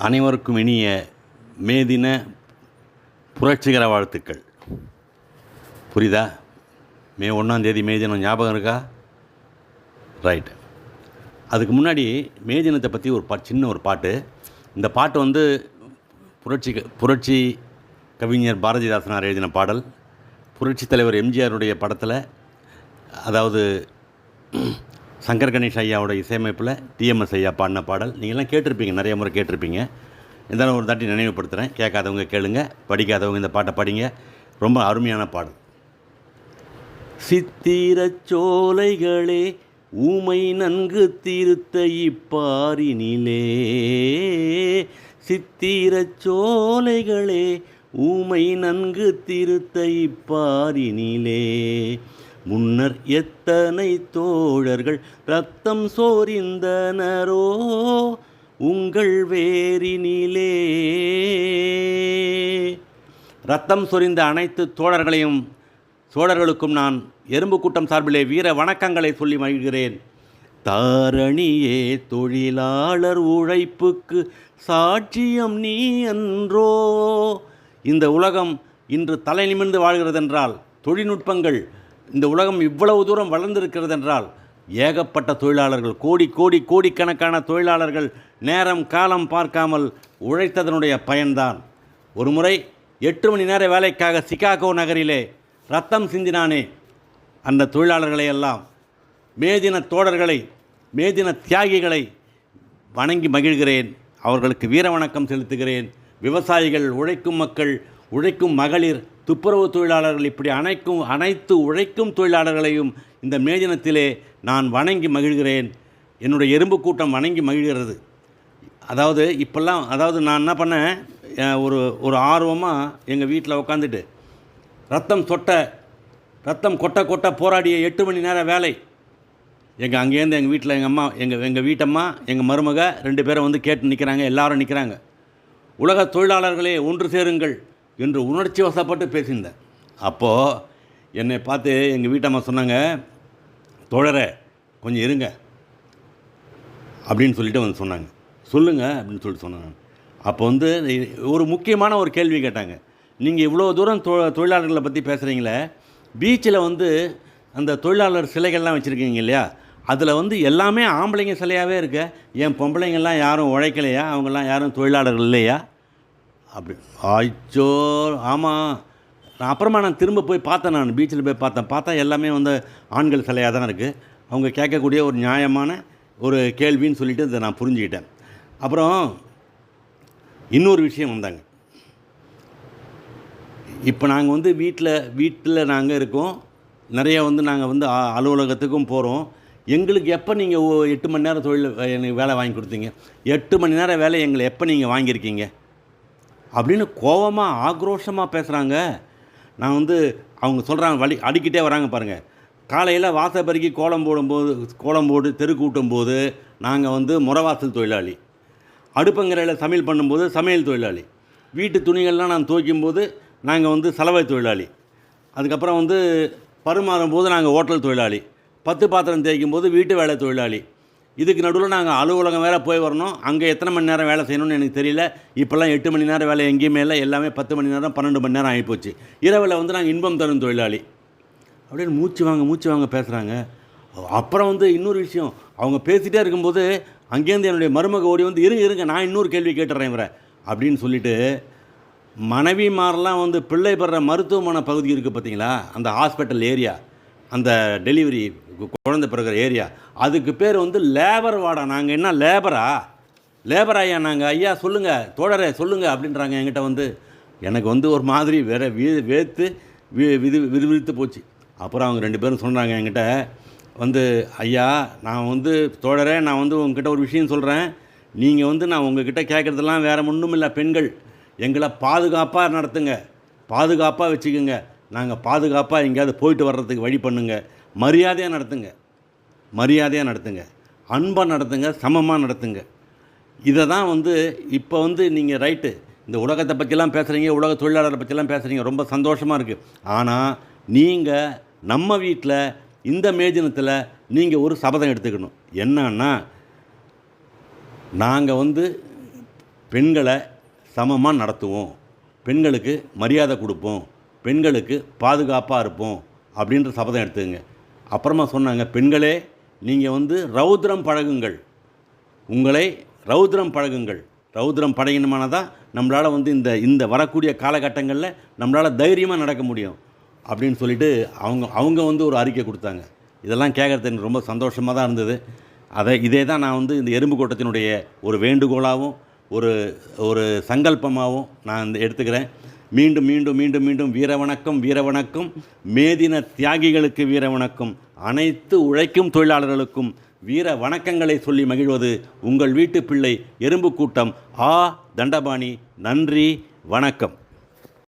அனைவருக்கும் இனிய மே தின புரட்சிகர வாழ்த்துக்கள். புரியுதா? மே 1 மே தினம் ஞாபகம் இருக்கா? ரைட். அதுக்கு முன்னாடி மே தினத்தை பற்றி சின்ன ஒரு பாட்டு. இந்த பாட்டு வந்து புரட்சி கவிஞர் பாரதிதாசனார் எழுதின பாடல். புரட்சி தலைவர் எம்ஜிஆருடைய படத்தில், அதாவது சங்கர் கணேஷ் ஐயாவோட இசையமைப்பில் டிஎம்எஸ் ஐயா பாடின பாடல். நீங்கள்லாம் கேட்டிருப்பீங்க, நிறைய முறை கேட்டிருப்பீங்க. இருந்தாலும் ஒரு தாட்டி நினைவுபடுத்துகிறேன். கேட்காதவங்க கேளுங்க, படிக்காதவங்க இந்த பாட்டை படிங்க. ரொம்ப அருமையான பாடல். சித்திரச் சோலைகளே ஊமை நன்கு திருத்த இப்பாரினிலே, சித்திரச் சோலைகளே ஊமை நன்கு திருத்த இப்பாரினிலே, முன்னர் எத்தனை தோழர்கள் இரத்தம் சோரிந்தனரோ உங்கள் வேரினிலே. இரத்தம் சொரிந்த அனைத்து சோழர்களுக்கும் நான் எறும்பு கூட்டம் சார்பிலே வீர வணக்கங்களை சொல்லி மகிழ்கிறேன். தாரணியே தொழிலாளர் உழைப்புக்கு சாட்சியம் நீ என்றோ. இந்த உலகம் இன்று தலை நிமிர்ந்து வாழ்கிறதென்றால், தொழில்நுட்பங்கள் இந்த உலகம் இவ்வளவு தூரம் வளர்ந்திருக்கிறது என்றால், ஏகப்பட்ட தொழிலாளர்கள், கோடிக்கணக்கான தொழிலாளர்கள் நேரம் காலம் பார்க்காமல் உழைத்ததனுடைய பயன்தான். ஒரு முறை 8 மணி நேர வேலைக்காக சிகாகோ நகரிலே ரத்தம் சிந்தினானே, அந்த தொழிலாளர்களை எல்லாம், மேதின தோழர்களை, மேதின தியாகிகளை வணங்கி மகிழ்கிறேன். அவர்களுக்கு வீர வணக்கம் செலுத்துகிறேன். விவசாயிகள், உழைக்கும் மக்கள், உழைக்கும் மகளிர், துப்புரவு தொழிலாளர்கள், இப்படி அனைத்து உழைக்கும் தொழிலாளர்களையும் இந்த மே தினத்திலே நான் வணங்கி மகிழ்கிறேன். என்னுடைய எறும்பு கூட்டம் வணங்கி மகிழ்கிறது. அதாவது இப்போல்லாம், நான் என்ன பண்ணேன், ஒரு ஆர்வமாக எங்கள் வீட்டில் உட்காந்துட்டு ரத்தம் கொட்ட போராடிய 8 மணி நேர வேலை. அங்கேருந்து எங்கள் வீட்டில் எங்கள் அம்மா, எங்கள் வீட்டம்மா, எங்கள் மருமக 2 பேரை வந்து கேட்டு நிற்கிறாங்க. எல்லாரும் நிற்கிறாங்க. உலக தொழிலாளர்களே ஒன்று சேருங்கள் என்று உணர்ச்சி வசப்பட்டு பேசியிருந்தேன். அப்போது என்னை பார்த்து எங்கள் வீட்டம்மா சொன்னாங்க, தோழரை கொஞ்சம் இருங்க அப்படின்னு சொல்லிட்டு வந்து சொன்னாங்க. சொல்லுங்கள் அப்படின்னு சொல்லிட்டு சொன்னாங்க. அப்போ வந்து ஒரு முக்கியமான ஒரு கேள்வி கேட்டாங்க. நீங்கள் இவ்வளோ தூரம் தொழிலாளர்களை பற்றி பேசுகிறீங்களே, பீச்சில் வந்து அந்த தொழிலாளர் சிலைகள்லாம் வச்சுருக்கீங்க இல்லையா, அதில் வந்து எல்லாமே ஆம்பளைங்க சிலையாகவே இருக்க, ஏன் பொம்பளைங்கள்லாம் யாரும் உழைக்கலையா, அவங்கெல்லாம் யாரும் தொழிலாளர்கள் இல்லையா அப்படி? ஆச்சோ, ஆமாம். அப்புறமா நான் திரும்ப போய் பார்த்தேன். நான் பீச்சில் போய் பார்த்தா எல்லாமே வந்து ஆண்கள் சிலையாக தான் இருக்குது. அவங்க கேட்கக்கூடிய ஒரு நியாயமான ஒரு கேள்வின்னு சொல்லிவிட்டு இதை நான் புரிஞ்சுக்கிட்டேன். அப்புறம் இன்னொரு விஷயம் வந்தாங்க. இப்போ நாங்கள் வந்து வீட்டில் நாங்கள் இருக்கோம். நிறைய வந்து நாங்கள் வந்து அலுவலகத்துக்கும் போகிறோம். எங்களுக்கு எப்போ நீங்கள் 8 மணி நேரம் எனக்கு வேலை வாங்கி கொடுத்தீங்க? 8 மணி நேரம் வேலை எங்களை எப்போ நீங்கள் வாங்கியிருக்கீங்க அப்படின்னு கோபமாக ஆக்ரோஷமாக பேசுகிறாங்க. நான் வந்து அவங்க சொல்கிறாங்க, அடிக்கிட்டே வராங்க பாருங்கள். காலையில் வாசப்பறிக்கி கோலம் போடு தெரு கூட்டும்போது நாங்கள் வந்து முறவாசல் தொழிலாளி, அடுப்பங்கரையில் சமையல் பண்ணும்போது சமையல் தொழிலாளி, வீட்டு துணிகள்லாம் நான் துவைக்கும்போது நாங்கள் வந்து சலவை தொழிலாளி, அதுக்கப்புறம் வந்து பரிமாறும்போது நாங்கள் ஹோட்டல் தொழிலாளி, 10 பாத்திரம் தேய்க்கும் போது வீட்டு வேலை தொழிலாளி. இதுக்கு நடுவில் நாங்கள் அலுவலகம் வேறு போய் வரணும். அங்கே எத்தனை மணி நேரம் வேலை செய்யணும்னு எனக்கு தெரியல. இப்போல்லாம் 8 மணி நேரம் வேலை எங்கேயுமே இல்லை. எல்லாமே 10 மணி நேரம் 12 மணி நேரம் ஆகிப்போச்சு. இரவில் வந்து நாங்கள் இன்பம் தரும் தொழிலாளி அப்படின்னு மூச்சு வாங்க பேசுகிறாங்க. அப்புறம் வந்து இன்னொரு விஷயம், அவங்க பேசிகிட்டே இருக்கும்போது அங்கேருந்து என்னுடைய மருமக ஓடி வந்து இருங்க நான் இன்னொரு கேள்வி கேட்டுறேன் இவரை அப்படின்னு சொல்லிவிட்டு, மனைவிமாரெலாம் வந்து பிள்ளை பெற மருத்துவமனை பகுதி இருக்குது பார்த்தீங்களா, அந்த ஹாஸ்பிட்டல் ஏரியா, அந்த டெலிவரி குழந்தை பிறகுற ஏரியா, அதுக்கு பேர் வந்து லேபர் வார்டா. நாங்கள் என்ன லேபர் ஐயா நாங்கள்? ஐயா சொல்லுங்கள், தோழரே சொல்லுங்கள் அப்படின்றாங்க என்கிட்ட வந்து. எனக்கு வந்து ஒரு மாதிரி வேர்த்து விறுவிறுத்து போச்சு. அப்புறம் அவங்க 2 பேரும் சொல்கிறாங்க என்கிட்ட வந்து, ஐயா நான் வந்து தோழரே, நான் வந்து உங்ககிட்ட ஒரு விஷயம் சொல்கிறேன். நீங்கள் வந்து நான் உங்ககிட்ட கேட்குறதெல்லாம் வேறு ஒன்றும் இல்லை, பெண்கள் எங்களை பாதுகாப்பாக நடத்துங்க, பாதுகாப்பாக வச்சுக்கோங்க, நாங்கள் பாதுகாப்பாக எங்கேயாவது போயிட்டு வர்றதுக்கு வழி பண்ணுங்க, மரியாதையாக நடத்துங்க, அன்பாக நடத்துங்க, சமமாக நடத்துங்க. இதை தான் வந்து இப்போ வந்து நீங்கள் ரைட்டு, இந்த உலகத்தை பற்றிலாம் பேசுகிறீங்க, உலக தொழிலாளரை பற்றிலாம் பேசுகிறீங்க, ரொம்ப சந்தோஷமாக இருக்குது. ஆனால் நீங்கள் நம்ம வீட்டில் இந்த மே தினத்தில் நீங்கள் ஒரு சபதம் எடுத்துக்கணும். என்னன்னா, நாங்கள் வந்து பெண்களை சமமாக நடத்துவோம், பெண்களுக்கு மரியாதை கொடுப்போம், பெண்களுக்கு பாதுகாப்பாக இருப்போம் அப்படின்ற சபதம் எடுத்துங்க. அப்புறமா சொன்னாங்க, பெண்களே நீங்கள் வந்து ரௌத்ரம் பழகுங்கள், உங்களை ரௌத்ரம் பழகுங்கள். ரௌத்ரம் பழகினமானதான் நம்மளால் வந்து இந்த வரக்கூடிய காலகட்டங்களில் நம்மளால் தைரியமாக நடக்க முடியும் அப்படின்னு சொல்லிட்டு அவங்க வந்து ஒரு அறிக்கை கொடுத்தாங்க. இதெல்லாம் கேட்குறது எனக்கு ரொம்ப சந்தோஷமாக தான் இருந்தது. இதே தான் நான் வந்து இந்த எறும்பு கூட்டத்தினுடைய ஒரு வேண்டுகோளாகவும் ஒரு சங்கல்பமாகவும் நான் எடுத்துக்கிறேன். மீண்டும் மீண்டும் மீண்டும் மீண்டும் வீர வணக்கம், வீர வணக்கம். மேதின தியாகிகளுக்கு வீர வணக்கம். அனைத்து உழைக்கும் தொழிலாளர்களுக்கும் வீர வணக்கங்களை சொல்லி மகிழ்வது உங்கள் வீட்டு பிள்ளை எறும்பு கூட்டம். தண்டபாணி. நன்றி, வணக்கம்.